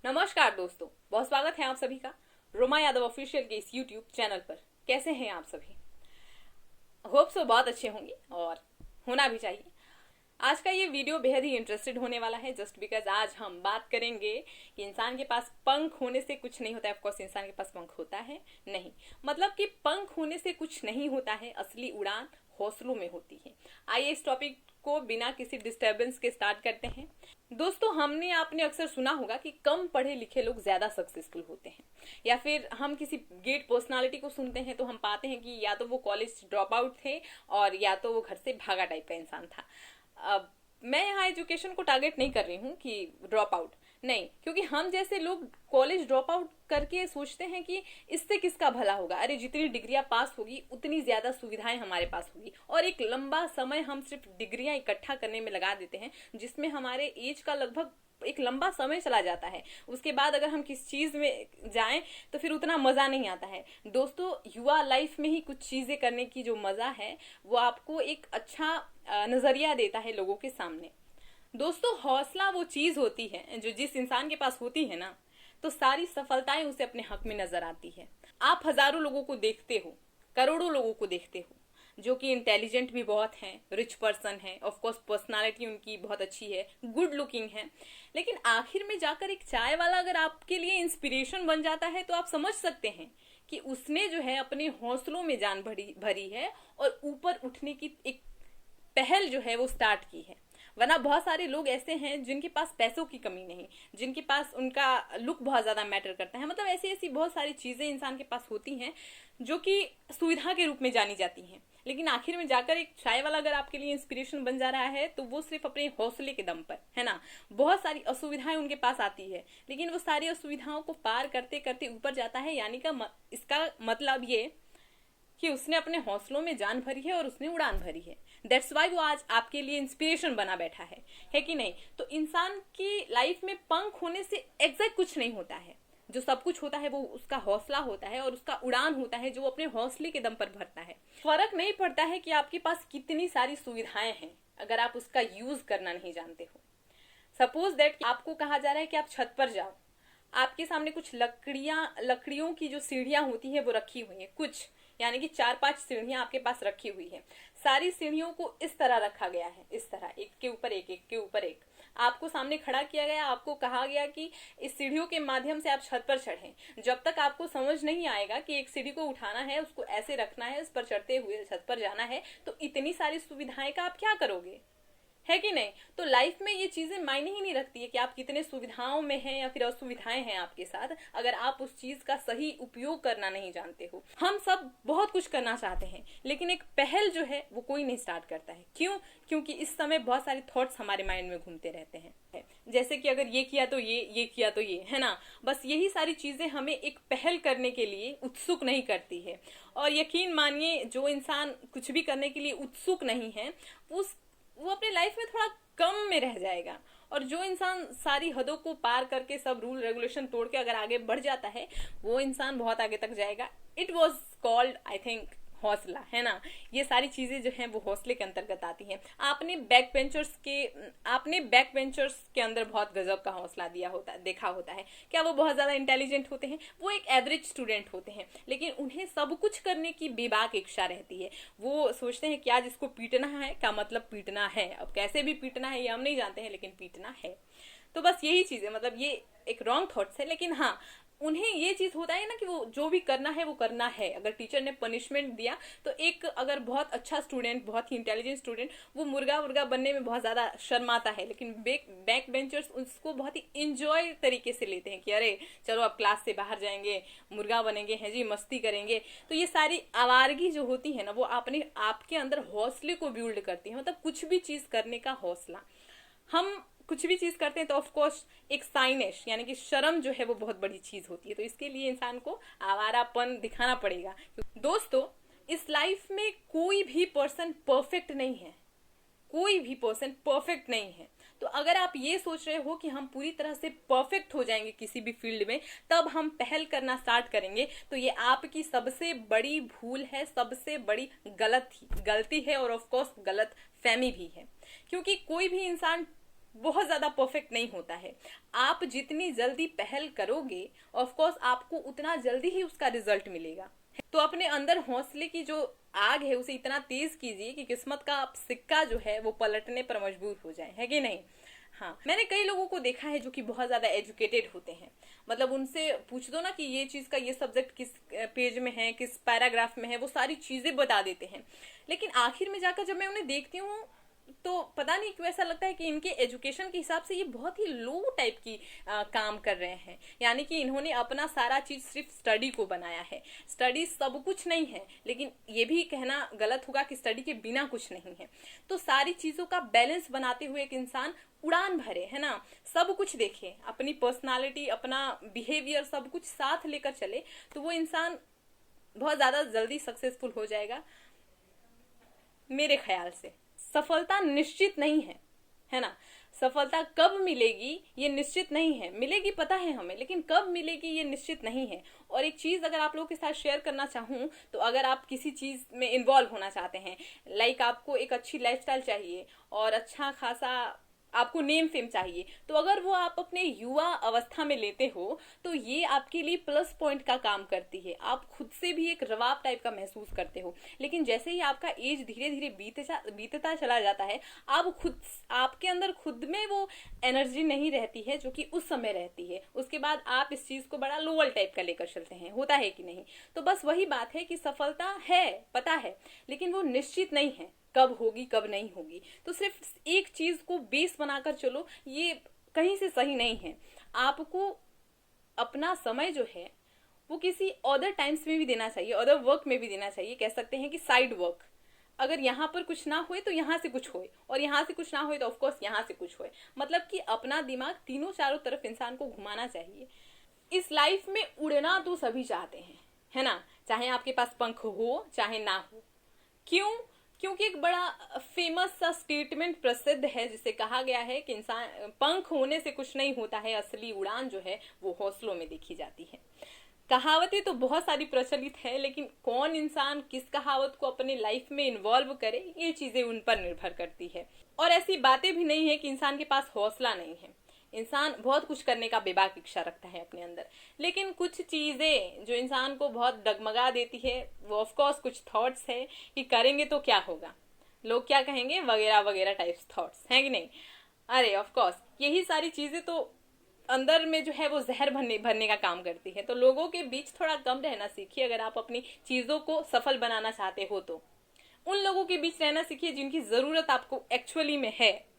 नमस्कार दोस्तों, बहुत स्वागत है आप सभी का रोमा यादव ऑफिशियल के इस यूट्यूब चैनल पर। कैसे हैं आप सभी? होप सो बहुत अच्छे होंगे और होना भी चाहिए। आज का ये वीडियो बेहद ही इंटरेस्टेड होने वाला है जस्ट बिकॉज आज हम बात करेंगे कि इंसान के पास पंख होने से कुछ नहीं होता है। ऑफकोर्स इंसान के पास पंख होता है, नहीं मतलब कि पंख होने से कुछ नहीं होता है। असली उड़ान हौसलों में होती है। आइए इस टॉपिक को बिना किसी डिस्टरबेंस के स्टार्ट करते हैं। दोस्तों, हमने आपने अक्सर सुना होगा कि कम पढ़े लिखे लोग ज्यादा सक्सेसफुल होते हैं, या फिर हम किसी ग्रेट पर्सनालिटी को सुनते हैं तो हम पाते हैं कि या तो वो कॉलेज ड्रॉप आउट थे और या तो वो घर से भागा टाइप का इंसान था। अब मैं यहाँ एजुकेशन को टारगेट नहीं कर रही हूँ कि ड्रॉप आउट नहीं, क्योंकि हम जैसे लोग कॉलेज ड्रॉप आउट करके सोचते हैं कि इससे किसका भला होगा। अरे जितनी डिग्रियां पास होगी उतनी ज्यादा सुविधाएं हमारे पास होगी, और एक लंबा समय हम सिर्फ डिग्रियां इकट्ठा करने में लगा देते हैं जिसमें हमारे एज का लगभग एक लंबा समय चला जाता है। उसके बाद अगर हम किस चीज में जाएं तो फिर उतना मजा नहीं आता है। दोस्तों, युवा लाइफ में ही कुछ चीजें करने की जो मजा है वो आपको एक अच्छा नजरिया देता है लोगों के सामने। दोस्तों, हौसला वो चीज होती है जो जिस इंसान के पास होती है ना, तो सारी सफलताएं उसे अपने हक में नजर आती है। आप हजारों लोगों को देखते हो, करोड़ों लोगों को देखते हो जो कि इंटेलिजेंट भी बहुत हैं, रिच पर्सन है, ऑफ कोर्स पर्सनालिटी उनकी बहुत अच्छी है, गुड लुकिंग है, लेकिन आखिर में जाकर एक चाय वाला अगर आपके लिए इंस्पिरेशन बन जाता है तो आप समझ सकते हैं कि उसने जो है अपने हौसलों में जान भरी है और ऊपर उठने की एक पहल जो है वो स्टार्ट की है। वरना बहुत सारे लोग ऐसे हैं जिनके पास पैसों की कमी नहीं, जिनके पास उनका लुक बहुत ज्यादा मैटर करता है, मतलब ऐसी ऐसी बहुत सारी चीजें इंसान के पास होती हैं जो कि सुविधा के रूप में जानी जाती हैं, लेकिन आखिर में जाकर एक चाय वाला अगर आपके लिए इंस्पिरेशन बन जा रहा है तो वो सिर्फ अपने हौसले के दम पर है ना। बहुत सारी असुविधाएं उनके पास आती है, लेकिन वो सारी असुविधाओं को पार करते करते ऊपर जाता है। यानी का इसका मतलब ये कि उसने अपने हौसलों में जान भरी है और उसने उड़ान भरी है। दैट्स वाई वो आज आपके लिए इंस्पिरेशन बना बैठा है कि नहीं? तो इंसान की लाइफ में पंख होने से एग्जैक्ट कुछ नहीं होता है। जो सब कुछ होता है वो उसका हौसला होता है और उसका उड़ान होता है जो अपने हौसले के दम पर भरता है। फर्क नहीं पड़ता है कि आपके पास कितनी सारी सुविधाएं हैं अगर आप उसका यूज करना नहीं जानते हो। सपोज दैट आपको कहा जा रहा है कि आप छत पर जाओ, आपके सामने कुछ लकड़ियों की जो सीढ़ियां होती है वो रखी हुई है, कुछ यानी कि 4-5 सीढ़ियां आपके पास रखी हुई है। सारी सीढ़ियों को इस तरह रखा गया है, इस तरह एक के ऊपर एक, एक के ऊपर एक आपको सामने खड़ा किया गया। आपको कहा गया कि इस सीढ़ियों के माध्यम से आप छत पर चढ़ें। जब तक आपको समझ नहीं आएगा कि एक सीढ़ी को उठाना है, उसको ऐसे रखना है, इस पर चढ़ते हुए छत पर जाना है, तो इतनी सारी सुविधाएं का आप क्या करोगे, है कि नहीं? तो लाइफ में ये चीजें मायने ही नहीं रखती है कि आप कितने सुविधाओं में हैं या फिर असुविधाएं हैं आपके साथ, अगर आप उस चीज का सही उपयोग करना नहीं जानते हो। हम सब बहुत कुछ करना चाहते हैं, लेकिन एक पहल जो है वो कोई नहीं स्टार्ट करता है। क्यों? क्योंकि इस समय बहुत सारे थॉट्स हमारे माइंड में घूमते रहते हैं, जैसे कि अगर ये किया तो ये किया तो ये, है ना। बस यही सारी चीजें हमें एक पहल करने के लिए उत्सुक नहीं करती है। और यकीन मानिए, जो इंसान कुछ भी करने के लिए उत्सुक नहीं है वो अपने लाइफ में थोड़ा कम में रह जाएगा। और जो इंसान सारी हदों को पार करके सब रूल रेगुलेशन तोड़ के अगर आगे बढ़ जाता है वो इंसान बहुत आगे तक जाएगा। It was called I think हौसला, है ना। ये सारी चीजें जो हैं वो हौसले के अंतर्गत आती हैं। आपने बैक बेंचर्स के अंदर बहुत गजब का हौसला देखा होता है। क्या वो बहुत ज्यादा इंटेलिजेंट होते हैं? वो एक एवरेज स्टूडेंट होते हैं, लेकिन उन्हें सब कुछ करने की बेबाक इच्छा रहती है। वो सोचते हैं कि आज इसको पीटना है, क्या मतलब पीटना है, अब कैसे भी पीटना है ये हम नहीं जानते हैं, लेकिन पीटना है। तो बस यही चीज है, मतलब ये एक रॉन्ग थॉट्स है, लेकिन हाँ उन्हें ये चीज होता है ना कि वो जो भी करना है वो करना है। अगर टीचर ने पनिशमेंट दिया तो एक अगर बहुत अच्छा स्टूडेंट, बहुत ही इंटेलिजेंट स्टूडेंट, वो मुर्गा बनने में बहुत ज्यादा शर्माता है, लेकिन बैक बेंचर्स उसको बहुत ही इंजॉय तरीके से लेते हैं कि अरे चलो अब क्लास से बाहर जाएंगे, मुर्गा बनेंगे, हैं जी, मस्ती करेंगे। तो ये सारी आवारगी जो होती है ना वो आपके अंदर हौसले को बिल्ड करती है। मतलब कुछ भी चीज करने का हौसला। हम कुछ भी चीज करते हैं तो ऑफ कोर्स एक साइनेश यानी कि शर्म जो है वो बहुत बड़ी चीज होती है, तो इसके लिए इंसान को आवारापन दिखाना पड़ेगा। दोस्तों, इस लाइफ में कोई भी पर्सन परफेक्ट नहीं है, कोई भी पर्सन परफेक्ट नहीं है। तो अगर आप ये सोच रहे हो कि हम पूरी तरह से परफेक्ट हो जाएंगे किसी भी फील्ड में तब हम पहल करना स्टार्ट करेंगे, तो ये आपकी सबसे बड़ी भूल है, सबसे बड़ी गलती है, और ऑफ कोर्स गलत फहमी भी है। क्योंकि कोई भी इंसान बहुत ज्यादा परफेक्ट नहीं होता है। आप जितनी जल्दी पहल करोगे ऑफ कोर्स आपको उतना जल्दी ही उसका रिजल्ट मिलेगा। तो अपने अंदर हौसले की जो आग है उसे इतना तेज कीजिए कि किस्मत का सिक्का जो है वो पलटने पर मजबूर हो जाए, है कि नहीं। हाँ, मैंने कई लोगों को देखा है जो कि बहुत ज्यादा एजुकेटेड होते हैं, मतलब उनसे पूछ दो ना कि ये चीज का ये सब्जेक्ट किस पेज में है, किस पैराग्राफ में है, वो सारी चीजें बता देते हैं। लेकिन आखिर में जाकर जब मैं उन्हें देखती हूँ तो पता नहीं क्यों ऐसा लगता है कि इनके एजुकेशन के हिसाब से ये बहुत ही लो टाइप की काम कर रहे हैं। यानी कि इन्होंने अपना सारा चीज सिर्फ स्टडी को बनाया है। स्टडी सब कुछ नहीं है, लेकिन ये भी कहना गलत होगा कि स्टडी के बिना कुछ नहीं है। तो सारी चीजों का बैलेंस बनाते हुए एक इंसान उड़ान भरे, है ना, सब कुछ देखे, अपनी पर्सनालिटी, अपना बिहेवियर सब कुछ साथ लेकर चले, तो वो इंसान बहुत ज्यादा जल्दी सक्सेसफुल हो जाएगा मेरे ख्याल से। सफलता निश्चित नहीं है ना। सफलता कब मिलेगी ये निश्चित नहीं है। मिलेगी पता है हमें, लेकिन कब मिलेगी ये निश्चित नहीं है। और एक चीज अगर आप लोगों के साथ शेयर करना चाहूं तो अगर आप किसी चीज में इन्वॉल्व होना चाहते हैं, लाइक आपको एक अच्छी लाइफस्टाइल चाहिए और अच्छा खासा आपको नेम फेम चाहिए, तो अगर वो आप अपने युवा अवस्था में लेते हो तो ये आपके लिए प्लस पॉइंट का काम करती है। आप खुद से भी एक रवाब टाइप का महसूस करते हो। लेकिन जैसे ही आपका एज धीरे धीरे बीतता चला जाता है, आपके अंदर खुद में वो एनर्जी नहीं रहती है जो कि उस समय रहती है। उसके बाद आप इस चीज को बड़ा लोअर टाइप का लेकर चलते हैं, होता है कि नहीं। तो बस वही बात है कि सफलता है, पता है, लेकिन वो निश्चित नहीं है कब होगी कब नहीं होगी। तो सिर्फ एक चीज को बेस बनाकर चलो, ये कहीं से सही नहीं है। आपको अपना समय जो है वो किसी अदर टाइम्स में भी देना चाहिए, अदर वर्क में भी देना चाहिए। कह सकते हैं कि साइड वर्क। अगर यहाँ पर कुछ ना हुए तो यहाँ से कुछ होए, और यहाँ से कुछ ना हुए तो ऑफकोर्स यहाँ से कुछ होए। मतलब कि अपना दिमाग तीनों चारों तरफ इंसान को घुमाना चाहिए। इस लाइफ में उड़ना तो सभी चाहते हैं, है ना, चाहे आपके पास पंख हो चाहे ना हो। क्यों? क्योंकि एक बड़ा फेमस सा स्टेटमेंट प्रसिद्ध है जिसे कहा गया है कि इंसान पंख होने से कुछ नहीं होता है, असली उड़ान जो है वो हौसलों में देखी जाती है। कहावतें तो बहुत सारी प्रचलित है, लेकिन कौन इंसान किस कहावत को अपने लाइफ में इन्वॉल्व करे ये चीजें उन पर निर्भर करती है। और ऐसी बातें भी नहीं है कि इंसान के पास हौसला नहीं है। इंसान बहुत कुछ करने का बेबाक इच्छा रखता है अपने अंदर, लेकिन कुछ चीजें जो इंसान को बहुत डगमगा देती है वो ऑफ कोर्स कुछ थॉट्स है कि करेंगे तो क्या होगा, लोग क्या कहेंगे, वगैरह वगैरह टाइप्स थॉट्स हैं कि नहीं। अरे ऑफ कोर्स यही सारी चीजें तो अंदर में जो है वो जहर भरने का काम करती है। तो लोगों के बीच थोड़ा कम रहना सीखिए अगर आप अपनी चीजों को सफल बनाना चाहते हो। तो उन लोगों के बीच रहना सीखिए जिनकी जरूरत आपको एक्चुअली में है।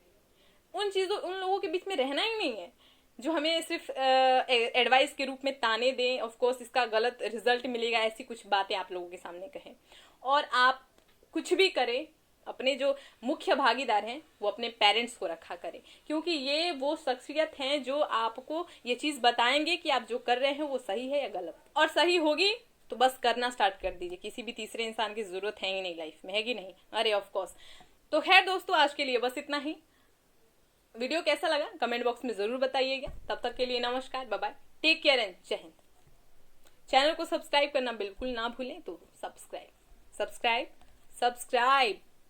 उन लोगों के बीच में रहना ही नहीं है जो हमें सिर्फ एडवाइस के रूप में ताने दें, ऑफ कोर्स इसका गलत रिजल्ट मिलेगा, ऐसी कुछ बातें आप लोगों के सामने कहें। और आप कुछ भी करें, अपने जो मुख्य भागीदार हैं वो अपने पेरेंट्स को रखा करें, क्योंकि ये वो शख्सियत हैं जो आपको ये चीज बताएंगे कि आप जो कर रहे हैं वो सही है या गलत। और सही होगी तो बस करना स्टार्ट कर दीजिए, किसी भी तीसरे इंसान की जरूरत है ही नहीं लाइफ में, है कि नहीं। अरे ऑफ कोर्स। तो खैर दोस्तों, आज के लिए बस इतना ही। वीडियो कैसा लगा कमेंट बॉक्स में जरूर बताइएगा। तब तक के लिए नमस्कार, bye bye, take care and जय हिंद। चैनल को सब्सक्राइब करना बिल्कुल ना भूलें। तो सब्सक्राइब।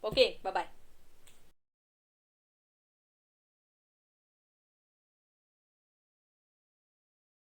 Okay, bye bye.